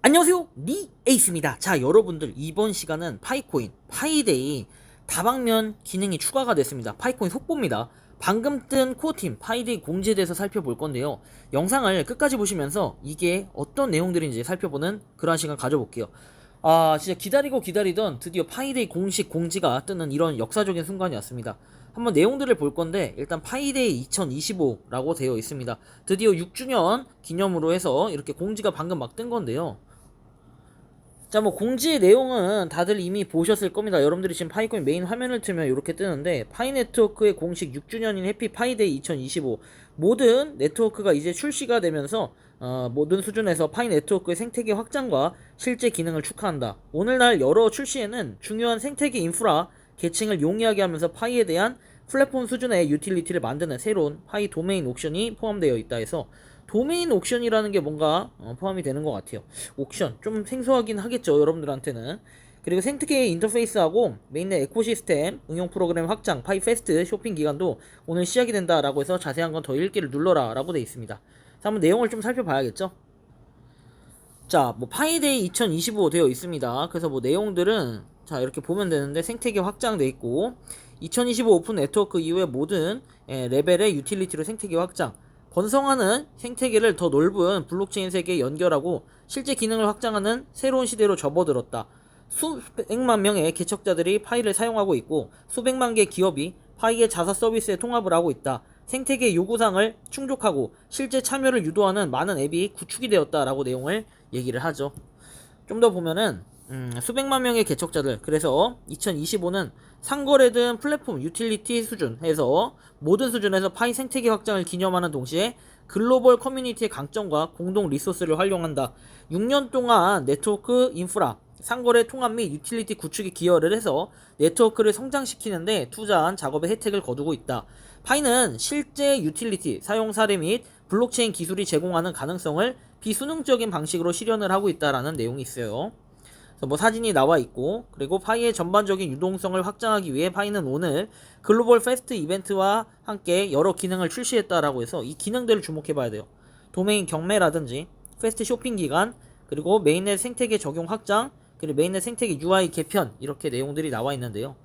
안녕하세요, 리에이스입니다. 자, 여러분들 이번 시간은 파이코인 파이데이 다방면 기능이 추가가 됐습니다. 파이코인 속보입니다. 방금 뜬 코어팀 파이데이 공지에 대해서 살펴볼 건데요. 영상을 끝까지 보시면서 이게 어떤 내용들인지 살펴보는 그런 시간 가져볼게요. 진짜 기다리고 기다리던 드디어 파이데이 공식 공지가 뜨는 이런 역사적인 순간이 왔습니다. 한번 내용들을 볼 건데, 일단 파이데이 2025라고 되어 있습니다. 드디어 6주년 기념으로 해서 이렇게 공지가 방금 막 뜬 건데요. 자, 뭐 공지의 내용은 다들 이미 보셨을 겁니다. 여러분들이 지금 파이코인 메인 화면을 틀면 이렇게 뜨는데, 파이 네트워크의 공식 6주년인 해피 파이데이 2025, 모든 네트워크가 이제 출시가 되면서 모든 수준에서 파이 네트워크의 생태계 확장과 실제 기능을 축하한다. 오늘날 여러 출시에는 중요한 생태계 인프라 계층을 용이하게 하면서 파이에 대한 플랫폼 수준의 유틸리티를 만드는 새로운 파이 도메인 옥션이 포함되어 있다 해서, 도메인 옥션이라는 게 뭔가 포함이 되는 것 같아요. 옥션 좀 생소하긴 하겠죠, 여러분들한테는. 그리고 생태계 인터페이스하고 메인넷 에코시스템 응용 프로그램 확장 파이 페스트 쇼핑 기간도 오늘 시작이 된다라고 해서, 자세한 건 더 읽기를 눌러라 라고 되어 있습니다. 자, 한번 내용을 좀 살펴봐야겠죠. 자, 뭐 파이데이 2025 되어 있습니다. 그래서 뭐 내용들은 자, 이렇게 보면 되는데, 생태계 확장돼 있고, 2025 오픈 네트워크 이후의 모든 레벨의 유틸리티로 생태계 확장, 번성하는 생태계를 더 넓은 블록체인 세계에 연결하고 실제 기능을 확장하는 새로운 시대로 접어들었다. 수백만 명의 개척자들이 파이를 사용하고 있고, 수백만 개 기업이 파이의 자사 서비스에 통합을 하고 있다. 생태계 요구사항을 충족하고 실제 참여를 유도하는 많은 앱이 구축이 되었다라고 내용을 얘기를 하죠. 좀 더 보면은 수백만 명의 개척자들, 그래서 2025는 상거래든 플랫폼 유틸리티 수준에서 모든 수준에서 파이 생태계 확장을 기념하는 동시에 글로벌 커뮤니티의 강점과 공동 리소스를 활용한다. 6년 동안 네트워크 인프라, 상거래 통합 및 유틸리티 구축에 기여를 해서 네트워크를 성장시키는데 투자한 작업의 혜택을 거두고 있다. 파이는 실제 유틸리티 사용 사례 및 블록체인 기술이 제공하는 가능성을 비수능적인 방식으로 실현을 하고 있다라는 내용이 있어요. 그래서 뭐 사진이 나와 있고, 그리고 파이의 전반적인 유동성을 확장하기 위해 파이는 오늘 글로벌 페스트 이벤트와 함께 여러 기능을 출시했다라고 해서, 이 기능들을 주목해 봐야 돼요. 도메인 경매라든지 페스트 쇼핑 기간, 그리고 메인넷 생태계 적용 확장, 그리고 메인넷 생태계 UI 개편, 이렇게 내용들이 나와 있는데요.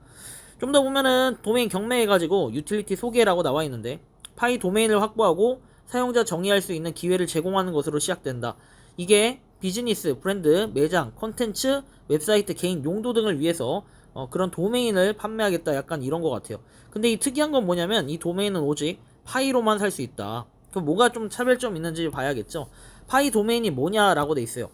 좀 더 보면은 도메인 경매해가지고 유틸리티 소개라고 나와 있는데, 파이 도메인을 확보하고 사용자 정의할 수 있는 기회를 제공하는 것으로 시작된다. 이게 비즈니스, 브랜드, 매장, 컨텐츠, 웹사이트, 개인 용도 등을 위해서 그런 도메인을 판매하겠다, 약간 이런 것 같아요. 근데 이 특이한 건 뭐냐면, 이 도메인은 오직 파이로만 살 수 있다. 그럼 뭐가 좀 차별점 있는지 봐야겠죠. 파이 도메인이 뭐냐라고 돼 있어요.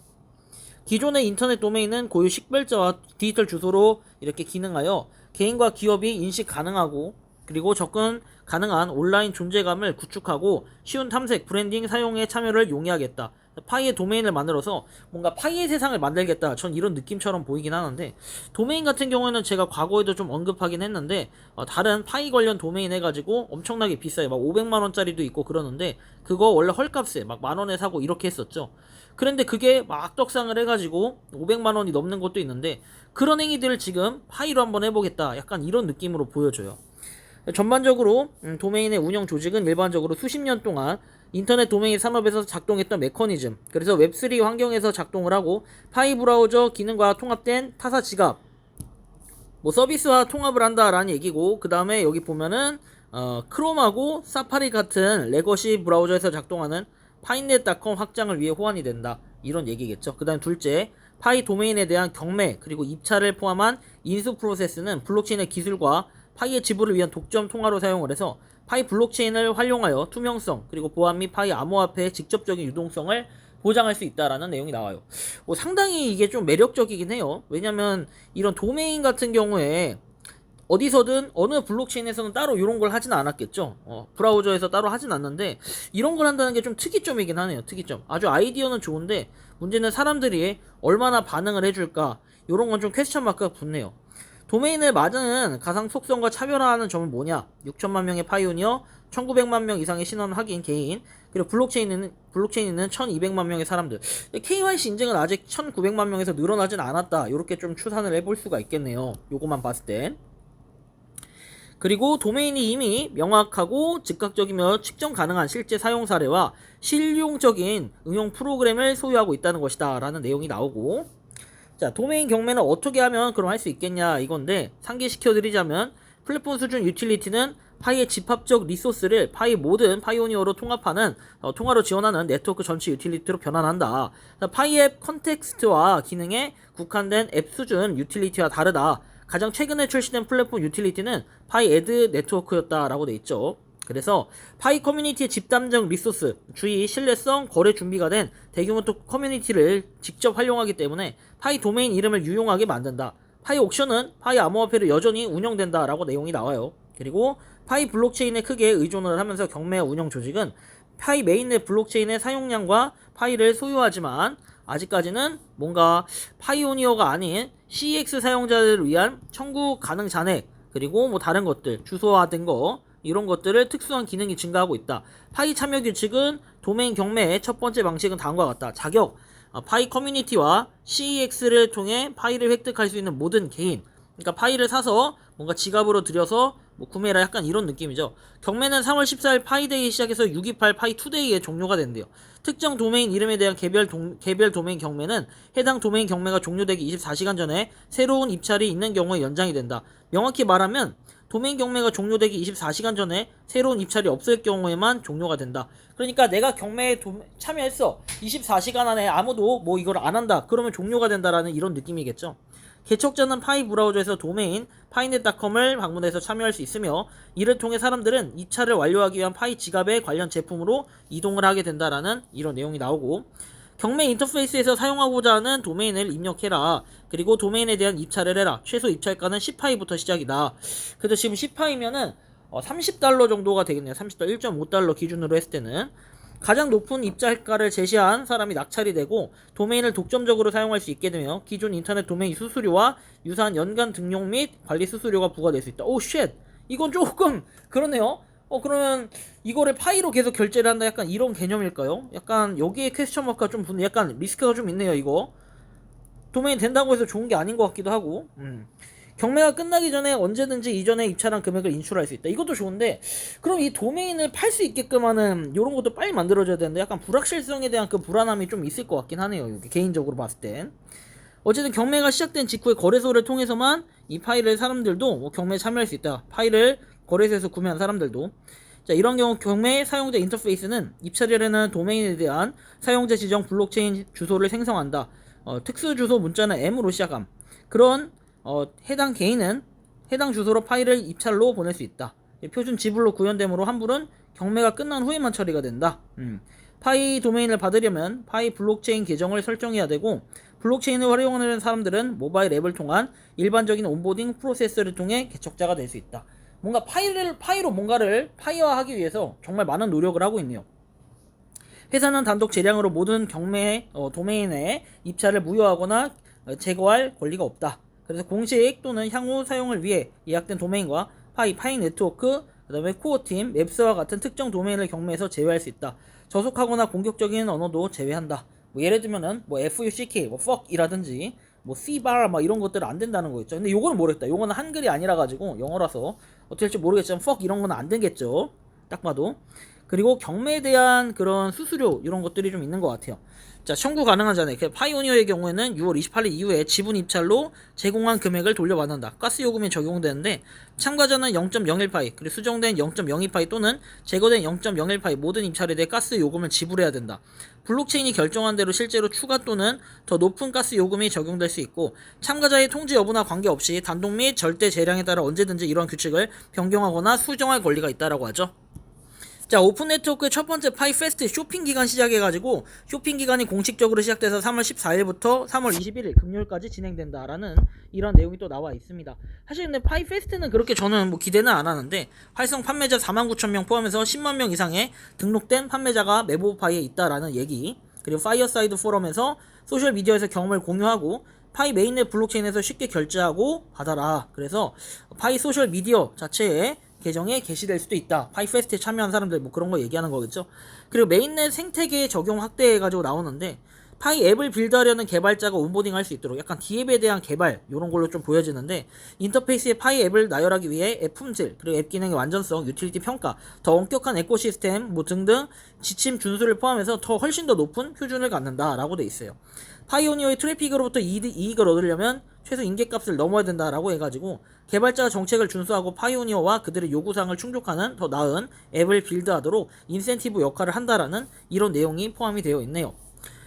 기존의 인터넷 도메인은 고유 식별자와 디지털 주소로 이렇게 기능하여 개인과 기업이 인식 가능하고, 그리고 접근 가능한 온라인 존재감을 구축하고 쉬운 탐색, 브랜딩, 사용에 참여를 용이하겠다. 파이의 도메인을 만들어서 뭔가 파이의 세상을 만들겠다, 전 이런 느낌처럼 보이긴 하는데, 도메인 같은 경우에는 제가 과거에도 좀 언급하긴 했는데, 다른 파이 관련 도메인 해가지고 엄청나게 비싸요. 막 500만원짜리도 있고 그러는데, 그거 원래 헐값에 막 만원에 사고 이렇게 했었죠. 그런데 그게 막 떡상을 해가지고 500만원이 넘는 것도 있는데, 그런 행위들을 지금 파이로 한번 해보겠다, 약간 이런 느낌으로 보여져요. 전반적으로 도메인의 운영 조직은 일반적으로 수십 년 동안 인터넷 도메인 산업에서 작동했던 메커니즘, 그래서 웹3 환경에서 작동을 하고, 파이 브라우저 기능과 통합된 타사 지갑, 뭐 서비스와 통합을 한다라는 얘기고, 그 다음에 여기 보면은 크롬하고 사파리 같은 레거시 브라우저에서 작동하는 파이넷닷컴 확장을 위해 호환이 된다, 이런 얘기겠죠. 그 다음 둘째, 파이 도메인에 대한 경매 그리고 입찰을 포함한 인수 프로세스는 블록체인의 기술과 파이의 지불을 위한 독점 통화로 사용을 해서, 파이 블록체인을 활용하여 투명성 그리고 보안 및 파이 암호화폐의 직접적인 유동성을 보장할 수 있다라는 내용이 나와요. 뭐 상당히 이게 좀 매력적이긴 해요. 왜냐면 이런 도메인 같은 경우에 어디서든 어느 블록체인에서는 따로 이런 걸 하진 않았겠죠. 브라우저에서 따로 하진 않는데, 이런 걸 한다는 게 좀 특이점이긴 하네요. 특이점. 아주 아이디어는 좋은데, 문제는 사람들이 얼마나 반응을 해줄까, 이런 건 좀 퀘스천 마크가 붙네요. 도메인을 맞은 가상 속성과 차별화하는 점은 뭐냐? 6천만 명의 파이오니어, 1900만 명 이상의 신원 확인 개인, 그리고 블록체인은 1200만 명의 사람들. KYC 인증은 아직 1900만 명에서 늘어나진 않았다, 이렇게 좀 추산을 해볼 수가 있겠네요, 요거만 봤을 땐. 그리고 도메인이 이미 명확하고 즉각적이며 측정 가능한 실제 사용 사례와 실용적인 응용 프로그램을 소유하고 있다는 것이다 라는 내용이 나오고, 자, 도메인 경매는 어떻게 하면 그럼 할 수 있겠냐 이건데, 상기시켜 드리자면 플랫폼 수준 유틸리티는 파이의 집합적 리소스를 파이 모든 파이오니어로 통합하는 통화로 지원하는 네트워크 전체 유틸리티로 변환한다. 파이 앱 컨텍스트와 기능에 국한된 앱 수준 유틸리티와 다르다. 가장 최근에 출시된 플랫폼 유틸리티는 파이 애드 네트워크였다라고 돼 있죠. 그래서 파이 커뮤니티의 집단적 리소스, 주의, 신뢰성, 거래 준비가 된 대규모 커뮤니티를 직접 활용하기 때문에 파이 도메인 이름을 유용하게 만든다. 파이 옥션은 파이 암호화폐로 여전히 운영된다라고 내용이 나와요. 그리고 파이 블록체인에 크게 의존을 하면서 경매 운영 조직은 파이 메인넷 블록체인의 사용량과 파이를 소유하지만 아직까지는 뭔가 파이오니어가 아닌 CEX 사용자들을 위한 청구 가능 잔액, 그리고 뭐 다른 것들, 주소화된 거 이런 것들을 특수한 기능이 증가하고 있다. 파이 참여 규칙은 도메인 경매의 첫 번째 방식은 다음과 같다. 자격, 파이 커뮤니티와 CEX를 통해 파이를 획득할 수 있는 모든 개인, 그러니까 파이를 사서 뭔가 지갑으로 들여서 뭐 구매라, 약간 이런 느낌이죠. 경매는 3월 14일 파이데이 시작해서 628 파이 투데이에 종료가 된대요. 특정 도메인 이름에 대한 개별 도메인 경매는 해당 도메인 경매가 종료되기 24시간 전에 새로운 입찰이 있는 경우에 연장이 된다. 명확히 말하면 도메인 경매가 종료되기 24시간 전에 새로운 입찰이 없을 경우에만 종료가 된다. 그러니까 내가 경매에 참여했어. 24시간 안에 아무도 뭐 이걸 안 한다. 그러면 종료가 된다라는 이런 느낌이겠죠. 개척자는 파이 브라우저에서 도메인 파이넷.com을 방문해서 참여할 수 있으며, 이를 통해 사람들은 입찰을 완료하기 위한 파이 지갑의 관련 제품으로 이동을 하게 된다라는 이런 내용이 나오고, 경매 인터페이스에서 사용하고자 하는 도메인을 입력해라. 그리고 도메인에 대한 입찰을 해라. 최소 입찰가는 10파이부터 시작이다. 그래서 지금 10파이면은 $30 정도가 되겠네요. $30, 1.5달러 기준으로 했을 때는. 가장 높은 입찰가를 제시한 사람이 낙찰이 되고, 도메인을 독점적으로 사용할 수 있게 되며 기존 인터넷 도메인 수수료와 유사한 연간 등록 및 관리 수수료가 부과될 수 있다. 오 쉣! 이건 조금 그러네요. 그러면 이거를 파이로 계속 결제를 한다, 약간 이런 개념일까요? 약간 여기에 퀘스천 마크가 좀 붙는, 약간 리스크가 좀 있네요. 이거 도메인 된다고 해서 좋은 게 아닌 것 같기도 하고. 경매가 끝나기 전에 언제든지 이전에 입찰한 금액을 인출할 수 있다. 이것도 좋은데, 그럼 이 도메인을 팔 수 있게끔 하는 이런 것도 빨리 만들어줘야 되는데, 약간 불확실성에 대한 그 불안함이 좀 있을 것 같긴 하네요. 여기 개인적으로 봤을 땐. 어쨌든 경매가 시작된 직후에 거래소를 통해서만 이 파일을 사람들도 뭐 경매에 참여할 수 있다. 파일을 거래소에서 구매한 사람들도. 자, 이런 경우 경매 사용자 인터페이스는 입찰이라는 도메인에 대한 사용자 지정 블록체인 주소를 생성한다. 특수 주소 문자는 M으로 시작함. 그런 해당 개인은 해당 주소로 파일을 입찰로 보낼 수 있다. 표준 지불로 구현되므로 환불은 경매가 끝난 후에만 처리가 된다. 파이 도메인을 받으려면 파이 블록체인 계정을 설정해야 되고, 블록체인을 활용하는 사람들은 모바일 앱을 통한 일반적인 온보딩 프로세스를 통해 개척자가 될 수 있다. 뭔가 파이로 뭔가를 파이화하기 위해서 정말 많은 노력을 하고 있네요. 회사는 단독 재량으로 모든 경매 도메인의 입찰을 무효하거나 제거할 권리가 없다. 그래서 공식 또는 향후 사용을 위해 예약된 도메인과 파이 네트워크, 그 다음에 코어팀, 맵스와 같은 특정 도메인을 경매에서 제외할 수 있다. 저속하거나 공격적인 언어도 제외한다. 뭐 예를 들면은 뭐 fuck, 뭐 fuck이라든지 뭐 cbar 막 이런 것들은 안 된다는 거겠죠. 근데 요거는 모르겠다. 요거는 한글이 아니라 가지고 영어라서 어떻게 할지 모르겠지만 fuck 이런 거는 안 되겠죠. 딱 봐도. 그리고 경매에 대한 그런 수수료 이런 것들이 좀 있는 것 같아요. 자, 청구 가능한 잔액. 파이오니어의 경우에는 6월 28일 이후에 지분 입찰로 제공한 금액을 돌려받는다. 가스 요금이 적용되는데, 참가자는 0.01파이, 그리고 수정된 0.02파이 또는 제거된 0.01파이 모든 입찰에 대해 가스 요금을 지불해야 된다. 블록체인이 결정한 대로 실제로 추가 또는 더 높은 가스 요금이 적용될 수 있고, 참가자의 통지 여부나 관계없이 단독 및 절대 재량에 따라 언제든지 이러한 규칙을 변경하거나 수정할 권리가 있다라고 하죠. 자, 오픈 네트워크의 첫 번째 파이 페스트 쇼핑 기간 시작해가지고, 쇼핑 기간이 공식적으로 시작돼서 3월 14일부터 3월 21일 금요일까지 진행된다라는 이런 내용이 또 나와 있습니다. 사실 근데 파이 페스트는 그렇게 저는 뭐 기대는 안 하는데, 활성 판매자 49,000명 포함해서 10만 명 이상의 등록된 판매자가 메보파이에 있다라는 얘기, 그리고 파이어사이드 포럼에서 소셜 미디어에서 경험을 공유하고 파이 메인넷 블록체인에서 쉽게 결제하고 받아라. 그래서 파이 소셜 미디어 자체에 계정에 게시될 수도 있다. 파이페스트에 참여한 사람들 뭐 그런 거 얘기하는 거겠죠. 그리고 메인넷 생태계 적용 확대해가지고 나오는데, 파이 앱을 빌드하려는 개발자가 온보딩 할 수 있도록 약간 D앱에 대한 개발 이런 걸로 좀 보여지는데, 인터페이스에 파이 앱을 나열하기 위해 앱 품질, 그리고 앱 기능의 완전성, 유틸리티 평가, 더 엄격한 에코시스템 뭐 등등 지침 준수를 포함해서 훨씬 더 높은 표준을 갖는다 라고 돼 있어요. 파이오니어의 트래픽으로부터 이익을 얻으려면 최소 인계값을 넘어야 된다라고 해가지고, 개발자가 정책을 준수하고 파이오니어와 그들의 요구사항을 충족하는 더 나은 앱을 빌드하도록 인센티브 역할을 한다라는 이런 내용이 포함이 되어 있네요.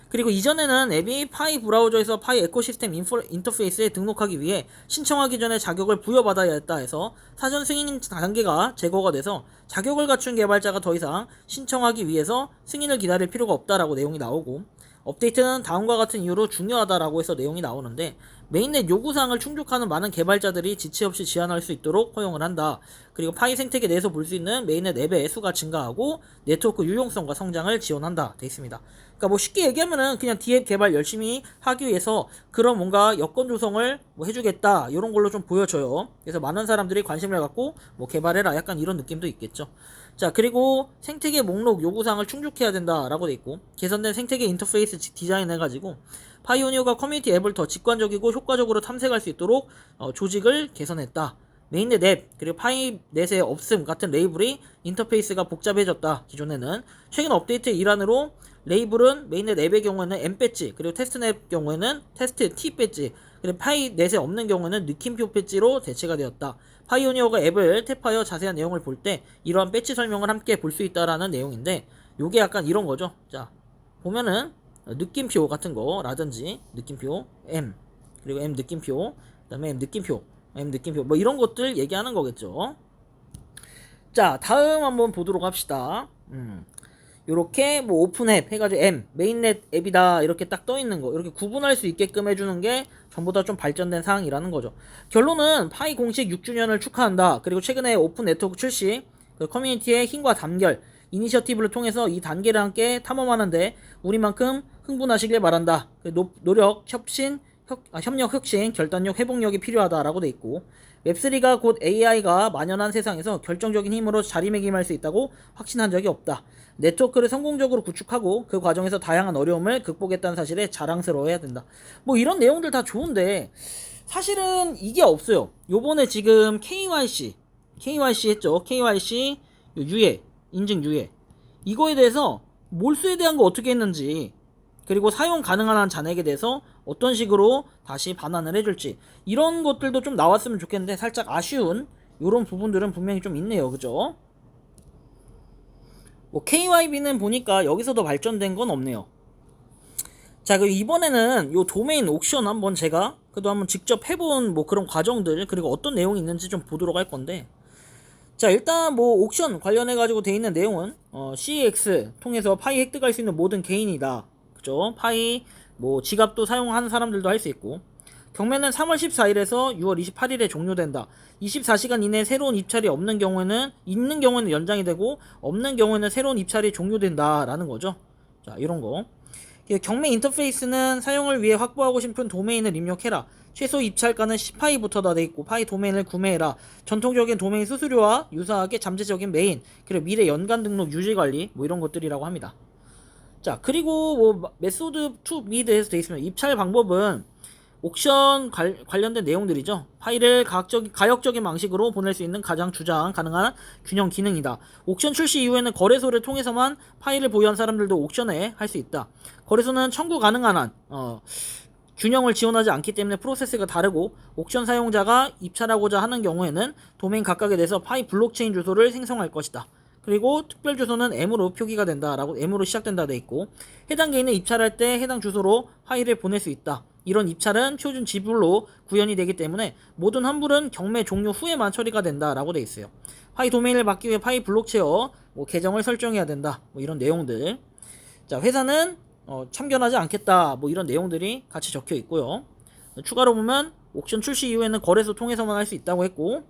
그리고 이전에는 앱이 파이 브라우저에서 파이 에코시스템 인터페이스에 등록하기 위해 신청하기 전에 자격을 부여받아야 했다 해서 사전 승인 단계가 제거가 돼서 자격을 갖춘 개발자가 더 이상 신청하기 위해서 승인을 기다릴 필요가 없다라고 내용이 나오고, 업데이트는 다음과 같은 이유로 중요하다라고 해서 내용이 나오는데, 메인넷 요구사항을 충족하는 많은 개발자들이 지체 없이 지원할 수 있도록 허용을 한다. 그리고 파이 생태계 내에서 볼 수 있는 메인넷 앱의 수가 증가하고 네트워크 유용성과 성장을 지원한다 돼 있습니다. 그러니까 뭐 쉽게 얘기하면은 그냥 D앱 개발 열심히 하기 위해서 그런 뭔가 여건 조성을 뭐 해주겠다 이런 걸로 좀 보여져요. 그래서 많은 사람들이 관심을 갖고 뭐 개발해라 약간 이런 느낌도 있겠죠. 자, 그리고 생태계 목록 요구사항을 충족해야 된다라고 돼 있고, 개선된 생태계 인터페이스 디자인해가지고 파이오니어가 커뮤니티 앱을 더 직관적이고 효과적으로 탐색할 수 있도록 조직을 개선했다. 메인넷 앱 그리고 파이넷의 없음 같은 레이블이 인터페이스가 복잡해졌다. 기존에는 최근 업데이트의 일환으로 레이블은 메인넷 앱의 경우에는 M 배지, 그리고 테스트넷 경우에는 테스트 T 배지, 그리고 파이넷에 없는 경우에는 느낌표 배지로 대체가 되었다. 파이오니어가 앱을 탭하여 자세한 내용을 볼 때 이러한 배지 설명을 함께 볼 수 있다라는 내용인데, 요게 약간 이런 거죠. 자, 보면은 느낌표 같은 거라든지 느낌표 M, 그리고 M 느낌표, 그다음에 M 느낌표 뭐 이런 것들 얘기하는 거겠죠. 자, 다음 한번 보도록 합시다. 요렇게 뭐 오픈앱 해가지고 M 메인넷 앱이다 이렇게 딱 떠있는 거, 이렇게 구분할 수 있게끔 해주는 게 전보다 좀 발전된 사항이라는 거죠. 결론은 파이 공식 6주년을 축하한다. 그리고 최근에 오픈 네트워크 출시, 그 커뮤니티의 힘과 단결 이니셔티브를 통해서 이 단계를 함께 탐험하는데 우리만큼 흥분하시길 바란다. 노력, 협력, 혁신, 결단력, 회복력이 필요하다라고 돼 있고, 웹3가 곧 AI가 만연한 세상에서 결정적인 힘으로 자리매김할 수 있다고 확신한 적이 없다. 네트워크를 성공적으로 구축하고 그 과정에서 다양한 어려움을 극복했다는 사실에 자랑스러워해야 된다. 뭐 이런 내용들 다 좋은데 사실은 이게 없어요. 요번에 지금 KYC 했죠. KYC 유예, 인증 유예, 이거에 대해서 몰수에 대한 거 어떻게 했는지, 그리고 사용 가능한 한 잔액에 대해서 어떤 식으로 다시 반환을 해줄지, 이런 것들도 좀 나왔으면 좋겠는데 살짝 아쉬운 이런 부분들은 분명히 좀 있네요. 그죠? 뭐 KYB는 보니까 여기서도 발전된 건 없네요. 자, 그리고 이번에는 요 도메인 옥션 한번 제가 그래도 한번 직접 해본 뭐 그런 과정들, 그리고 어떤 내용이 있는지 좀 보도록 할 건데, 자, 일단 뭐 옥션 관련해 가지고 돼 있는 내용은 CEX 통해서 파이 획득할 수 있는 모든 개인이다. 그죠? 파이 뭐 지갑도 사용하는 사람들도 할 수 있고, 경매는 3월 14일에서 6월 28일에 종료된다. 24시간 이내에 새로운 입찰이 있는 경우에는 연장이 되고, 없는 경우에는 새로운 입찰이 종료된다라는 거죠. 자, 이런 거. 경매 인터페이스는 사용을 위해 확보하고 싶은 도메인을 입력해라. 최소 입찰가는 10파이부터다 돼 있고, 파이 도메인을 구매해라. 전통적인 도메인 수수료와 유사하게 잠재적인 메인, 그리고 미래 연간 등록 유지 관리 뭐 이런 것들이라고 합니다. 자, 그리고 뭐 메소드 투 미드에서 돼 있으면 입찰 방법은 옥션 관련된 내용들이죠. 파일을 가역적인 방식으로 보낼 수 있는 가장 주장 가능한 균형 기능이다. 옥션 출시 이후에는 거래소를 통해서만 파일을 보유한 사람들도 옥션에 할 수 있다. 거래소는 청구 가능한 한 균형을 지원하지 않기 때문에 프로세스가 다르고, 옥션 사용자가 입찰하고자 하는 경우에는 도메인 각각에 대해서 파이 블록체인 주소를 생성할 것이다. 그리고 특별 주소는 M으로 표기가 된다라고, M으로 시작된다 돼 있고, 해당 개인은 입찰할 때 해당 주소로 파일을 보낼 수 있다. 이런 입찰은 표준 지불로 구현이 되기 때문에 모든 환불은 경매 종료 후에만 처리가 된다라고 돼 있어요. 파이 도메인을 받기 위해 파이 블록체어 계정을 설정해야 된다. 뭐 이런 내용들. 자, 회사는 참견하지 않겠다. 뭐 이런 내용들이 같이 적혀 있고요. 추가로 보면 옥션 출시 이후에는 거래소 통해서만 할 수 있다고 했고,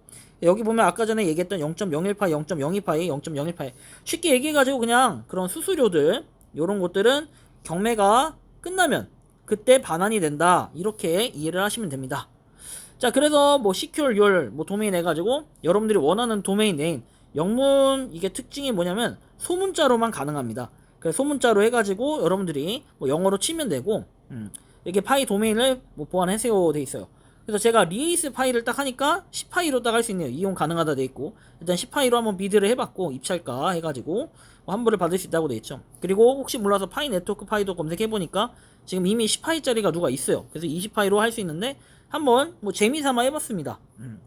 여기 보면 아까 전에 얘기했던 0.01파이, 0.02파이, 0.01파이 쉽게 얘기해가지고 그냥 그런 수수료들 요런 것들은 경매가 끝나면 그때 반환이 된다, 이렇게 이해를 하시면 됩니다. 자, 그래서 뭐 secure your 뭐 도메인 해가지고 여러분들이 원하는 도메인 네임 영문, 이게 특징이 뭐냐면 소문자로만 가능합니다. 그래서 소문자로 해가지고 여러분들이 뭐 영어로 치면 되고, 이게 파이 도메인을 뭐 보완하세요 돼 있어요. 그래서 제가 리에이스 파이를 딱 하니까 10파이로 딱 할 수 있네요. 이용 가능하다 돼 있고, 일단 10파이로 한번 비드를 해봤고, 입찰가 해가지고 뭐 환불을 받을 수 있다고 돼 있죠. 그리고 혹시 몰라서 파이 네트워크 파이도 검색해보니까 지금 이미 10파이짜리가 누가 있어요. 그래서 20파이로 할 수 있는데 한번 뭐 재미삼아 해봤습니다.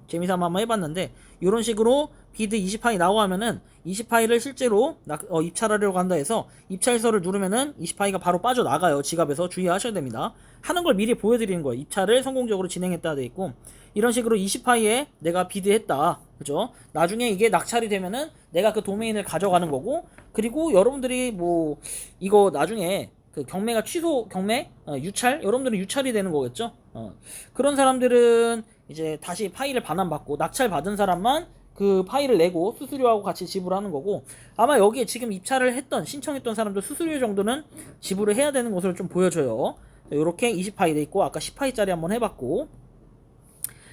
재미삼아 한번 해봤는데 이런 식으로 비드 20파이 나오 하면은 20파이를 실제로 입찰하려고 한다 해서 입찰서를 누르면은 20파이가 바로 빠져나가요. 지갑에서 주의하셔야 됩니다. 하는 걸 미리 보여드리는 거예요. 입찰을 성공적으로 진행했다 돼 있고, 이런 식으로 20파이에 내가 비드했다, 그죠? 나중에 이게 낙찰이 되면은 내가 그 도메인을 가져가는 거고, 그리고 여러분들이 뭐 이거 나중에 그 경매가 유찰, 여러분들은 유찰이 되는 거겠죠. 그런 사람들은 이제 다시 파이를 반환받고, 낙찰 받은 사람만 그 파이를 내고 수수료하고 같이 지불하는 거고, 아마 여기에 지금 입찰을 했던 신청했던 사람도 수수료 정도는 지불을 해야 되는 것으로 좀 보여져요. 이렇게 20파이 돼 있고, 아까 10파이짜리 한번 해봤고,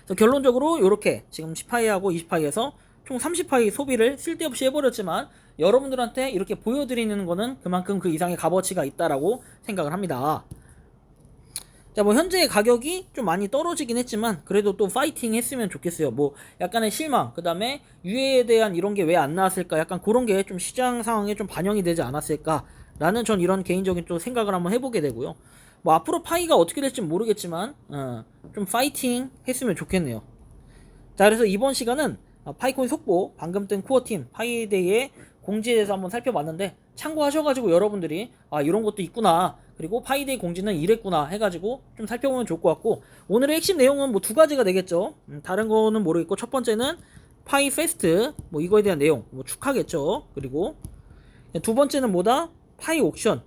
그래서 결론적으로 이렇게 지금 10파이하고 20파이에서 총 30파이 소비를 쓸데없이 해버렸지만, 여러분들한테 이렇게 보여드리는 거는 그만큼 그 이상의 값어치가 있다라고 생각을 합니다. 자, 뭐 현재 가격이 좀 많이 떨어지긴 했지만 그래도 또 파이팅 했으면 좋겠어요. 뭐 약간의 실망, 그 다음에 유해에 대한 이런 게 왜 안 나왔을까, 약간 그런 게 좀 시장 상황에 좀 반영이 되지 않았을까 라는 전 이런 개인적인 또 생각을 한번 해보게 되고요. 뭐 앞으로 파이가 어떻게 될지 모르겠지만 좀 파이팅 했으면 좋겠네요. 자, 그래서 이번 시간은 파이코인 속보, 방금 뜬 코어팀 파이데이의 공지에 대해서 한번 살펴봤는데, 참고하셔가지고 여러분들이 이런 것도 있구나, 그리고 파이데이 공지는 이랬구나 해가지고 좀 살펴보면 좋을 것 같고, 오늘의 핵심 내용은 뭐 두 가지가 되겠죠. 다른 거는 모르겠고, 첫 번째는 파이 페스트 뭐 이거에 대한 내용 뭐 축하겠죠. 그리고 두 번째는 뭐다? 파이 옥션.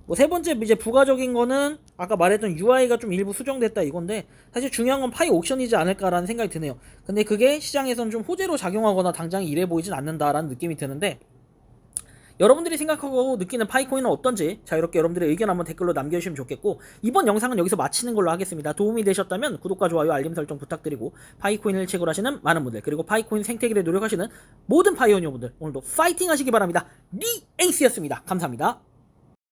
뭐 세 번째 이제 부가적인 거는 아까 말했던 UI가 좀 일부 수정됐다 이건데, 사실 중요한 건 파이 옥션이지 않을까라는 생각이 드네요. 근데 그게 시장에선 좀 호재로 작용하거나 당장 이래 보이진 않는다라는 느낌이 드는데, 여러분들이 생각하고 느끼는 파이코인은 어떤지, 자 이렇게 여러분들의 의견 한번 댓글로 남겨주시면 좋겠고, 이번 영상은 여기서 마치는 걸로 하겠습니다. 도움이 되셨다면 구독과 좋아요, 알림 설정 부탁드리고, 파이코인을 채굴하시는 많은 분들, 그리고 파이코인 생태계를 노력하시는 모든 파이오니어분들, 오늘도 파이팅 하시기 바랍니다. 리에이스였습니다. 감사합니다.